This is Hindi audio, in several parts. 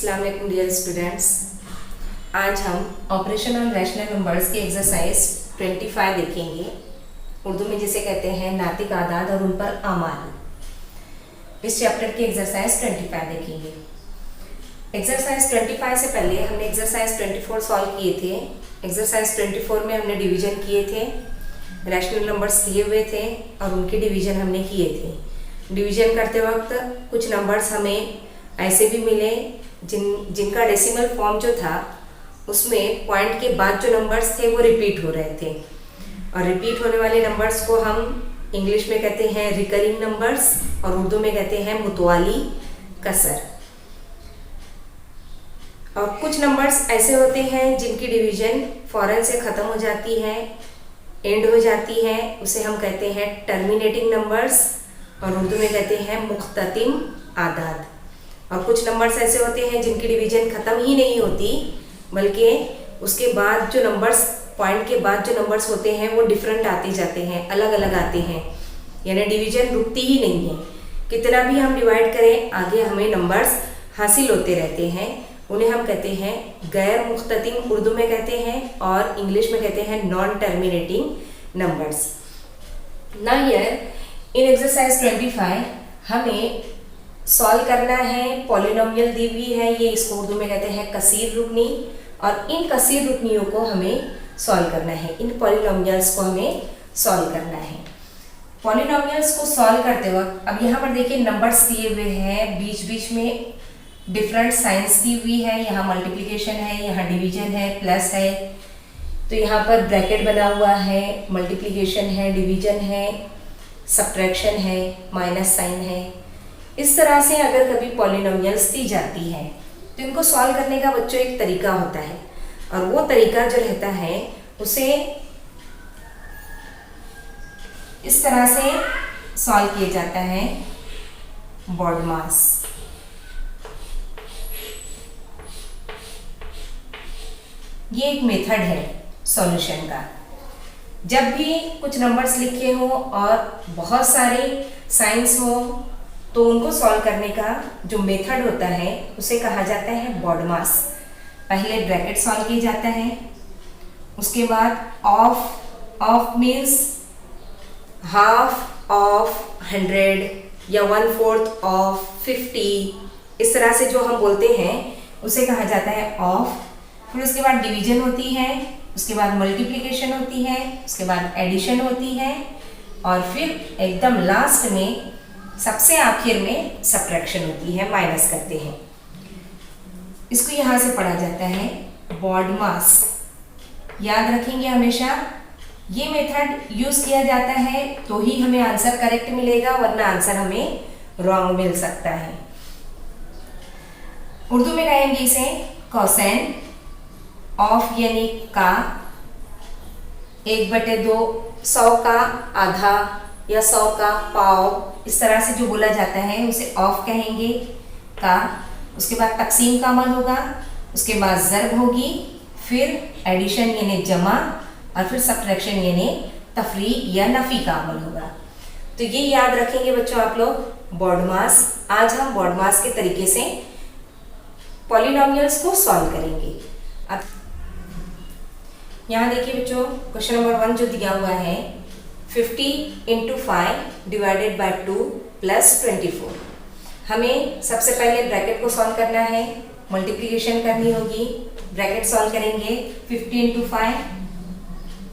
अस्सलाम वालेकुम डियर स्टूडेंट्स। आज हम ऑपरेशन ऑन रैशनल नंबर्स के एक्सरसाइज 25 देखेंगे। उर्दू में जिसे कहते हैं नातिक आदाद और उन पर आमाल। इस चैप्टर की एक्सरसाइज 25 देखेंगे। एक्सरसाइज 25 से पहले हमने एक्सरसाइज 24 सॉल्व किए थे। एक्सरसाइज 24 में हमने डिवीजन किए थे, रैशनल नंबर्स दिए हुए थे और उनके डिवीजन हमने किए थे। डिवीजन करते वक्त कुछ नंबर्स हमें ऐसे भी मिले जिनका डेसिमल फॉर्म जो था उसमें पॉइंट के बाद जो नंबर्स थे वो रिपीट हो रहे थे, और रिपीट होने वाले नंबर्स को हम इंग्लिश में कहते हैं रिकरिंग नंबर्स और उर्दू में कहते हैं मुतवाली कसर। और कुछ नंबर्स ऐसे होते हैं जिनकी डिवीजन फौरन से ख़त्म हो जाती है, एंड हो जाती है, उसे हम कहते हैं टर्मिनेटिंग नंबर्स और उर्दू में कहते हैं मुख्ततिम आदाद। और कुछ नंबर्स ऐसे होते हैं जिनकी डिवीजन ख़त्म ही नहीं होती, बल्कि उसके बाद जो नंबर्स पॉइंट के बाद जो नंबर्स होते हैं वो डिफरेंट आते जाते हैं, अलग अलग आते हैं, यानी डिवीजन रुकती ही नहीं है। कितना भी हम डिवाइड करें आगे हमें नंबर्स हासिल होते रहते हैं। उन्हें हम कहते हैं गैर मुख्ततिम, उर्दू में कहते हैं, और इंग्लिश में कहते हैं नॉन टर्मिनेटिंग नंबर्स। ना हियर इन एक्सरसाइज 25 हमें सॉल्व करना है। पॉलिनोमियल दी हुई है, ये इसको उर्दू में कहते हैं कसीर रुकनी, और इन कसीर रुकनियों को हमें सॉल्व करना है। इन पॉलिनोमियल्स को हमें सॉल्व करना है। पॉलिनोमियल्स को सॉल्व करते वक्त अब यहाँ पर देखिए नंबर्स दिए हुए हैं, बीच बीच में डिफरेंट साइंस दी हुई है। यहाँ मल्टीप्लिकेशन है, यहाँ डिवीजन है, प्लस है, तो यहाँ पर ब्रैकेट बना हुआ है, मल्टीप्लिकेशन है, डिवीजन है, सब्ट्रैक्शन है, माइनस साइन है। इस तरह से अगर कभी पॉलिनोमियल्स दी जाती है तो इनको सॉल्व करने का बच्चों एक तरीका होता है, और वो तरीका जो रहता है उसे इस तरह से सॉल्व किया जाता है, बॉडमास। ये एक मेथड है सॉल्यूशन का। जब भी कुछ नंबर्स लिखे हो और बहुत सारे साइंस हो तो उनको सॉल्व करने का जो मेथड होता है उसे कहा जाता है बॉडमास। पहले ब्रैकेट सॉल्व किया जाता है, उसके बाद ऑफ मीन्स हाफ ऑफ 100 या 1/4 ऑफ 50, इस तरह से जो हम बोलते हैं उसे कहा जाता है ऑफ। फिर उसके बाद डिवीजन होती है, उसके बाद मल्टीप्लिकेशन होती है, उसके बाद एडिशन होती है, और फिर एकदम लास्ट में सबसे आखिर में सब्ट्रैक्शन होती है, माइनस करते हैं। इसको यहाँ से पढ़ा जाता है बॉडमास। याद रखेंगे हमेशा, ये मेथड यूज किया जाता है तो ही हमें आंसर करेक्ट मिलेगा, वरना आंसर हमें रॉन्ग मिल सकता है। उर्दू में कहेंगे इसे कोसेन ऑफ, यानी का 1/2, 100 का आधा या 100 का पाव, इस तरह से जो बोला जाता है उसे ऑफ कहेंगे का। उसके बाद तकसीम का अमल होगा, उसके बाद ज़र्ब होगी, फिर एडिशन यानी जमा, और फिर सब्ट्रैक्शन यानी तफरीक या नफ़ी का अमल होगा। तो ये याद रखेंगे बच्चों आप लोग बॉडमास। आज हम बॉडमास के तरीके से पॉलिनोमियल्स को सॉल्व करेंगे। अब यहाँ देखिए बच्चों, क्वेश्चन नंबर 1 जो दिया हुआ है 50 × 5 डिवाइडेड बाय 2 प्लस 24। हमें सबसे पहले ब्रैकेट को सॉल्व करना है, मल्टीप्लिकेशन करनी होगी। ब्रैकेट सॉल्व करेंगे 50 × 5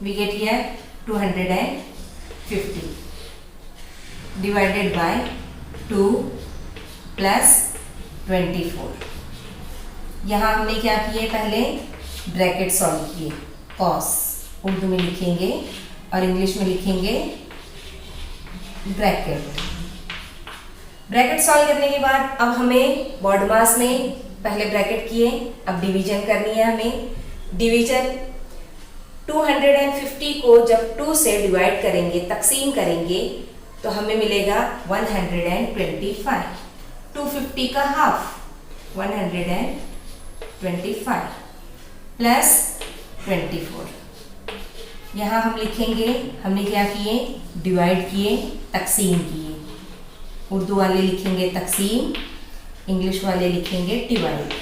we get here 250 divided by 2 plus 24। यहाँ हमने क्या किए, पहले ब्रैकेट सॉल्व किए, कॉस उर्दू में लिखेंगे और इंग्लिश में लिखेंगे ब्रैकेट। ब्रैकेट सॉल्व करने के बाद अब हमें बॉडमास में पहले ब्रैकेट किए, अब डिवीजन करनी है हमें। डिवीजन 250 को जब 2 से डिवाइड करेंगे, तकसीम करेंगे, तो हमें मिलेगा 125। 250 का हाफ 125 प्लस 24। यहाँ हम लिखेंगे, हमने क्या किए, डिवाइड किए, तकसीम किए। उर्दू वाले लिखेंगे तकसीम, इंग्लिश वाले लिखेंगे डिवाइड।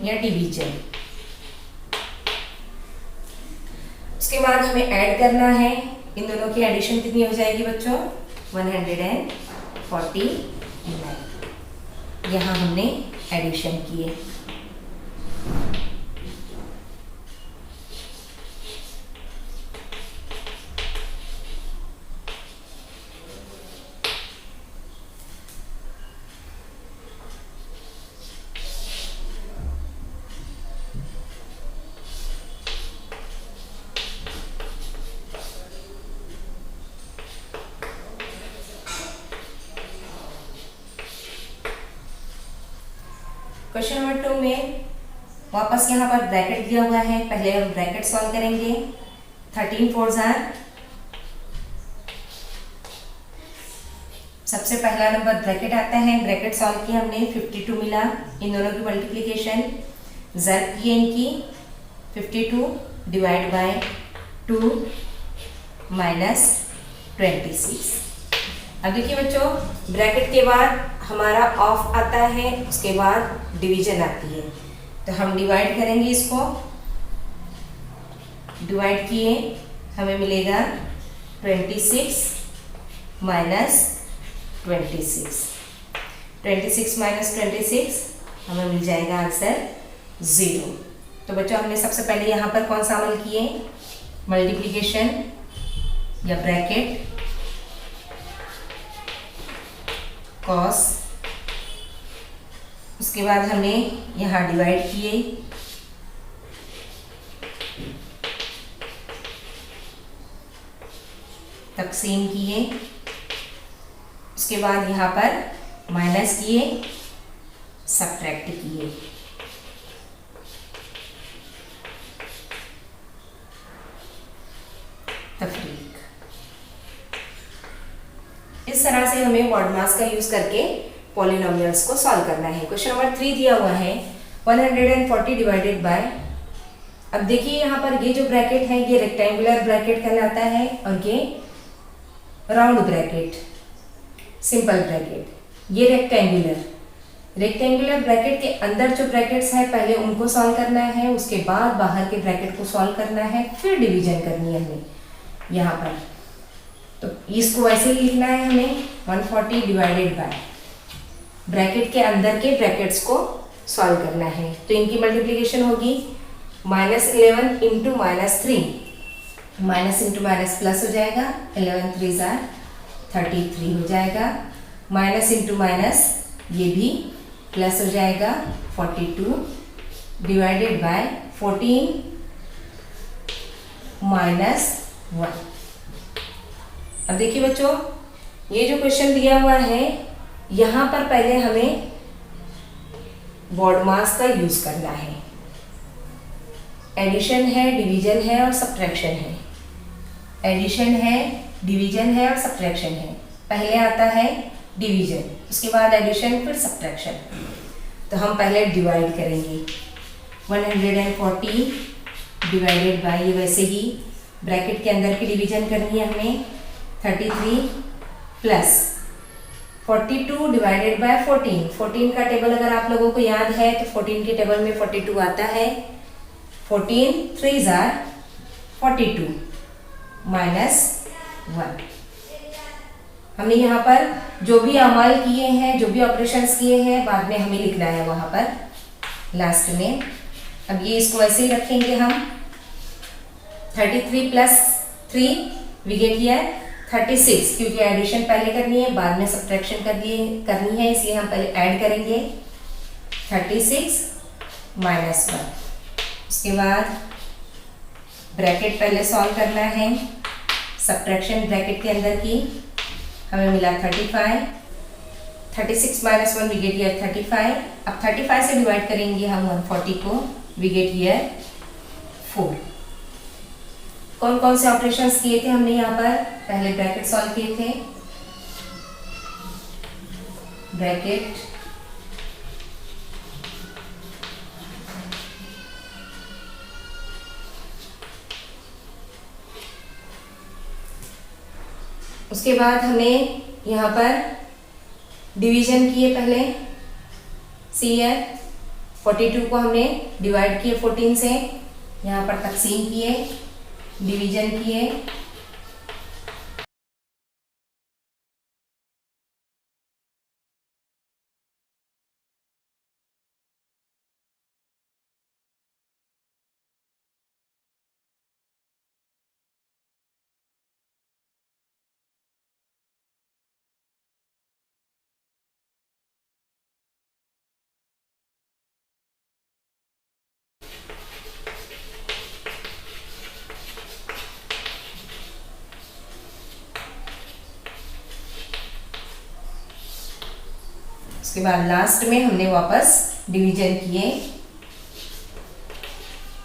या डिवीजन। उसके बाद हमें ऐड करना है, इन दोनों की एडिशन कितनी हो जाएगी बच्चों? 149। यहाँ हमने एडिशन किए। क्वेश्चन नंबर 2 में वापस यहाँ पर ब्रैकेट दिया हुआ है, पहले हम ब्रैकेट सॉल्व करेंगे। 13 4 सबसे पहला नंबर ब्रैकेट आता है, ब्रैकेट सॉल्व किया हमने, 52 मिला। इन दोनों की मल्टीप्लिकेशन ज़रूर की इनकी, 52 डिवाइड बाय 2 माइनस 26। अब देखिए बच्चों, ब्रैकेट के बाद हमारा ऑफ आता है, उसके बाद डिवीजन आती है, तो हम डिवाइड करेंगे इसको। डिवाइड किए हमें मिलेगा 26 माइनस 26। 26 माइनस 26 हमें मिल जाएगा आंसर 0। तो बच्चों हमने सबसे पहले यहाँ पर कौन सा अमल किए? मल्टीप्लिकेशन या ब्रैकेट कॉस, उसके बाद हमने यहाँ डिवाइड किए, तकसीम किए, उसके बाद यहाँ पर माइनस किए, सब्ट्रैक्ट किए। तफरीक। इस तरह से हमें BODMAS का यूज करके पॉलिनोमियल्स को सॉल्व करना है। क्वेश्चन नंबर 3 दिया हुआ है 140 डिवाइडेड बाय। अब देखिए यहाँ पर ये जो ब्रैकेट है ये रेक्टेंगुलर ब्रैकेट कहलाता है और ये राउंड ब्रैकेट, सिंपल ब्रैकेट। ये रेक्टेंगुलर ब्रैकेट के अंदर जो ब्रैकेट्स है पहले उनको सॉल्व करना है, उसके बाद बाहर के ब्रैकेट को सॉल्व करना है, फिर डिवीजन करनी है हमें यहाँ पर। तो इसको वैसे ही लिखना है हमें 140 डिवाइडेड बाय, ब्रैकेट के अंदर के ब्रैकेट्स को सॉल्व करना है। तो इनकी मल्टीप्लिकेशन होगी -11 into -3, minus into minus plus हो जाएगा, 11 3 33 हो जाएगा, माइनस इंटू माइनस ये भी प्लस हो जाएगा 42 डिवाइडेड बाय 14 माइनस 1। अब देखिए बच्चों, ये जो क्वेश्चन दिया हुआ है यहाँ पर पहले हमें BODMAS का यूज करना है। एडिशन है, डिवीजन है और सब्ट्रैक्शन है। एडिशन है, डिवीजन है और सब्ट्रैक्शन है। पहले आता है डिवीजन, उसके बाद एडिशन, फिर सब्ट्रैक्शन। तो हम पहले डिवाइड करेंगे। 140 डिवाइडेड बाय, ये वैसे ही ब्रैकेट के अंदर की डिवीजन करनी है हमें, 33 प्लस 42 डिवाइडेड बाय 14। 14 का टेबल अगर आप लोगों को याद है तो 14 के टेबल में 42 आता है। 14 3 42 माइनस 1। हमने यहाँ पर जो भी अमाल किए हैं, जो भी ऑपरेशंस किए हैं, बाद में हमें लिखना है वहाँ पर लास्ट में। अब ये इसको ऐसे ही रखेंगे हम। 33 प्लस 3 वी गेट हियर 36, क्योंकि एडिशन पहले करनी है, बाद में सब्ट्रैक्शन करनी है, इसलिए हम पहले ऐड करेंगे 36 माइनस 1। उसके बाद ब्रैकेट पहले सॉल्व करना है, सब्ट्रैक्शन ब्रैकेट के अंदर की हमें मिला 35, 36 माइनस 1 वी गेट हियर 35। अब 35 से डिवाइड करेंगे हम 140 को, वी गेट हियर 4। कौन कौन से ऑपरेशंस किए थे हमने यहाँ पर? पहले ब्रैकेट सॉल्व किए थे, ब्रैकेट उसके बाद हमने यहाँ पर डिवीजन किए पहले, सी है 42 को हमने डिवाइड किए 14 से, यहाँ पर तकसीम किए, डिवीजन किए, उसके बाद लास्ट में हमने वापस डिवीजन किए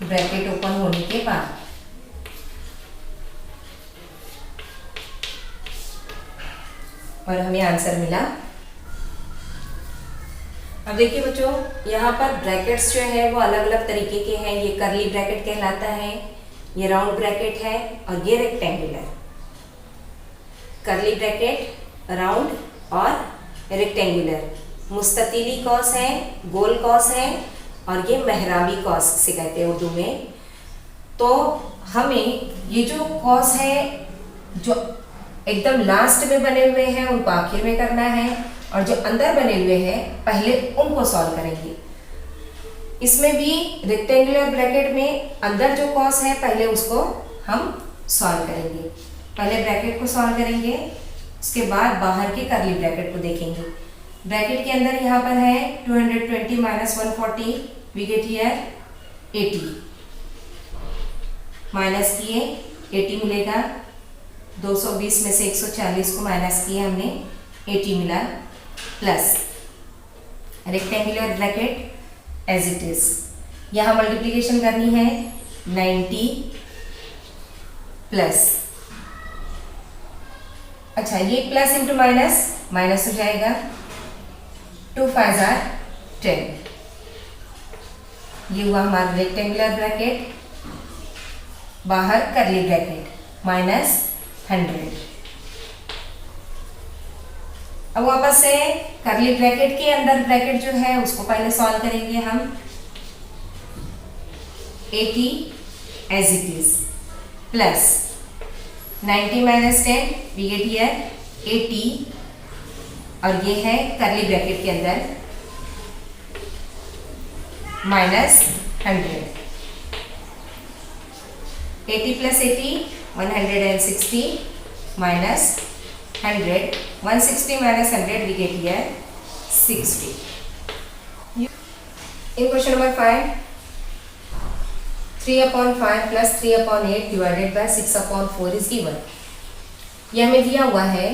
ब्रैकेट ओपन होने के बाद। और हमें आंसर मिला। अब देखिए बच्चों, यहाँ पर ब्रैकेट्स जो है वो अलग अलग तरीके के हैं। ये करली ब्रैकेट कहलाता है, ये राउंड ब्रैकेट है और ये रेक्टेंगुलर। करली ब्रैकेट, राउंड और रेक्टेंगुलर। मुस्ततीली कॉस है, गोल कॉस है और ये मेहराबी कॉस से कहते हैं उर्दू में। तो हमें ये जो कॉस है जो एकदम लास्ट में बने हुए हैं उनको आखिर में करना है, और जो अंदर बने हुए हैं पहले उनको सॉल्व करेंगे। इसमें भी रेक्टेंगुलर ब्रैकेट में अंदर जो कॉस है पहले उसको हम सॉल्व करेंगे। पहले ब्रैकेट को सॉल्व करेंगे, उसके बाद बाहर के करली ब्रैकेट को देखेंगे। ब्रैकेट के अंदर यहाँ पर है 220 minus 140, we get here 80। Minus किए 80 मिलेगा। 220 में से 140 को माइनस किए हमने, 80 मिला। Plus rectangular bracket as it is, यहाँ मल्टीप्लिकेशन करनी है 90 प्लस, अच्छा ये प्लस इंटू माइनस, माइनस हो जाएगा। 2 5 are 10। ये हुआ हमारा रेक्टेंगुलर ब्रैकेट, बाहर करली ब्रैकेट माइनस 100। अब वापस से करली ब्रैकेट के अंदर ब्रैकेट जो है उसको पहले सॉल्व करेंगे हम। 80 as it is plus 90 minus 10, we get here 80, और ये है करली ब्रैकेट के अंदर minus 100। 80 plus 80 160 minus 100, 160 minus 100, we get here 60। In question number 5, 3/5 plus 3/8 divided by 6/4 is given। ये हमें दिया हुआ है,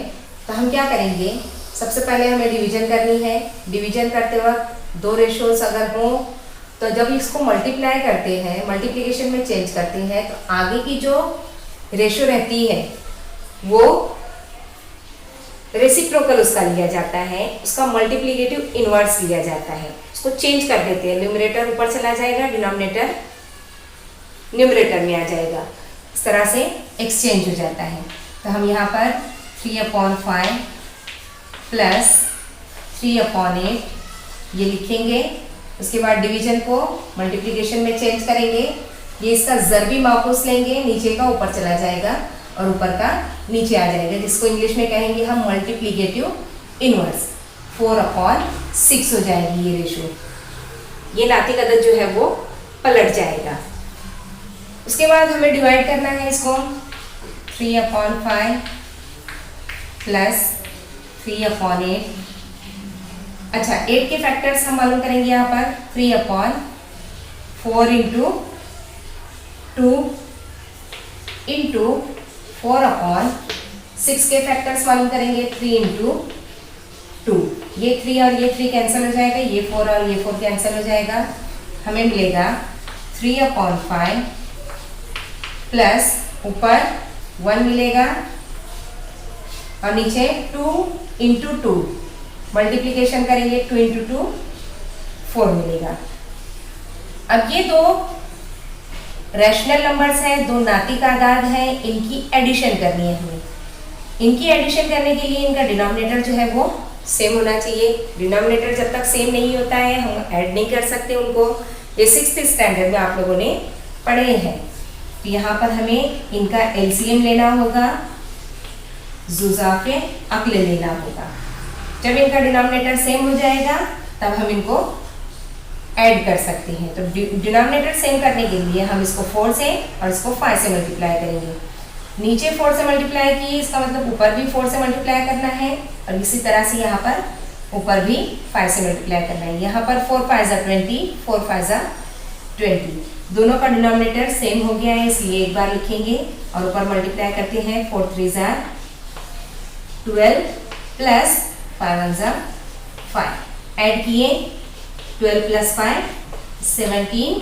तो हम क्या करेंगे, सबसे पहले हमें डिवीजन करनी है। डिवीजन करते वक्त दो रेशोज अगर हो तो जब इसको मल्टीप्लाई करते हैं, मल्टीप्लिकेशन में चेंज करते हैं, तो आगे की जो रेशो रहती है वो रेसिप्रोकल उसका लिया जाता है, उसका मल्टीप्लिकेटिव इनवर्स लिया जाता है। उसको चेंज कर देते हैं, न्यूमरेटर ऊपर चला जाएगा, डिनोमिनेटर न्यूमरेटर में आ जाएगा। इस तरह से एक्सचेंज हो जाता है। तो हम यहाँ पर 3/5 प्लस 3/8 ये लिखेंगे। उसके बाद डिवीजन को मल्टीप्लिकेशन में चेंज करेंगे। ये इसका ज़रबी माकूस लेंगे, नीचे का ऊपर चला जाएगा और ऊपर का नीचे आ जाएगा, जिसको इंग्लिश में कहेंगे हम मल्टीप्लिकेटिव इनवर्स। 4/6 हो जाएगी ये रेशो। ये नातिक अदद जो है वो पलट जाएगा। उसके बाद हमें डिवाइड करना है इसको। 3/5 प्लस 3/8। अच्छा, 8 के फैक्टर्स हम मालूम करेंगे यहाँ पर। 3/4 इंटू 2 इंटू 4/6 के फैक्टर्स मालूम करेंगे। 3 इंटू 2, ये 3 और ये 3 कैंसिल हो जाएगा, ये 4 और ये 4 कैंसिल हो जाएगा। हमें मिलेगा 3/5 प्लस ऊपर 1 मिलेगा और नीचे 2 इंटू 2 मल्टीप्लिकेशन करेंगे, 2 इंटू 2 4 मिलेगा। अब ये दो रैशनल नंबर्स हैं, दो नातिक आदाद हैं, इनकी एडिशन करनी है हमें। इनकी एडिशन करने के लिए इनका डिनोमिनेटर जो है वो सेम होना चाहिए। डिनोमिनेटर जब तक सेम नहीं होता है हम ऐड नहीं कर सकते उनको। ये 6th स्टैंडर्ड में आप लोगों ने पढ़े हैं। तो यहाँ पर हमें इनका एलसीएम लेना होगा, जुज़ाफ़े अक्ल लेना होगा। जब इनका डिनोमिनेटर सेम हो जाएगा तब हम इनको ऐड कर सकते हैं। तो डिनोमिनेटर सेम करने के लिए हम इसको 4 से और इसको 5 से मल्टीप्लाई करेंगे। नीचे 4 से मल्टीप्लाई किए, इसका मतलब ऊपर भी 4 से मल्टीप्लाई करना है और इसी तरह से यहाँ पर ऊपर भी 5 से मल्टीप्लाई करना है। यहाँ पर 4 5 20, 4 5 20, दोनों का डिनोमिनेटर सेम हो गया है इसलिए एक बार लिखेंगे और ऊपर मल्टीप्लाई करते हैं। 4 3 12 प्लस 5 1 5, ऐड किए 12 + 5 17/20।